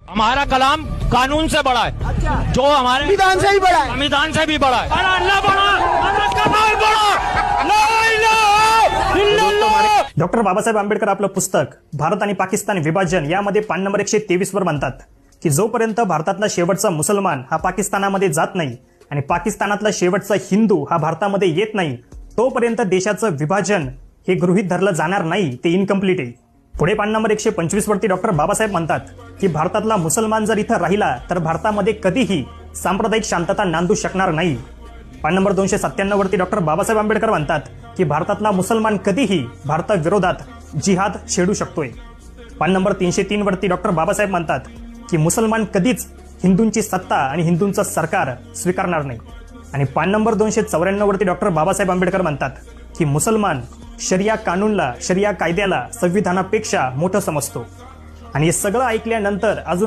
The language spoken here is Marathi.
हमारा कलाम कानून से बड़ा है। अच्छा। जो हमारे संविधान से भी बड़ा है। संविधान से भी बड़ा है। अल्लाह बड़ा, अल्लाह कमाल बड़ा। ला इलाहा इल्लल्लाह। डॉक्टर बाबासाहेब आंबेडकर आपलं पुस्तक भारत आणि पाकिस्तान विभाजन यामध्ये पान नंबर 123 वर म्हणतात की जोपर्यंत भारतातला शेवटचा मुसलमान हा पाकिस्तानामध्ये जात नाही आणि पाकिस्तानातला शेवटचा हिंदू हा भारतामध्ये येत नाही तोपर्यंत देशाचं विभाजन हे गृहीत धरलं जाणार नाही, ते इनकम्प्लीट आहे. पुढे पान नंबर 125 वरती डॉक्टर बाबासाहेब म्हणतात की भारतातला मुसलमान जर इथं राहिला तर भारतामध्ये कधीही सांप्रदायिक शांतता नांदू शकणार नाही. पान नंबर 297 वरती डॉक्टर बाबासाहेब आंबेडकर म्हणतात की भारतातला मुसलमान कधीही भारताविरोधात जिहाद छेडू शकतोय. पान नंबर 303 वरती डॉक्टर बाबासाहेब म्हणतात की मुसलमान कधीच हिंदूंची सत्ता आणि हिंदूंचं सरकार स्वीकारणार नाही. आणि पान नंबर 294 वरती डॉक्टर बाबासाहेब आंबेडकर म्हणतात की मुसलमान शरिया कानूनला, शरिया कायद्याला संविधानापेक्षा मोठं समजतो. आणि हे सगळं ऐकल्यानंतर अजून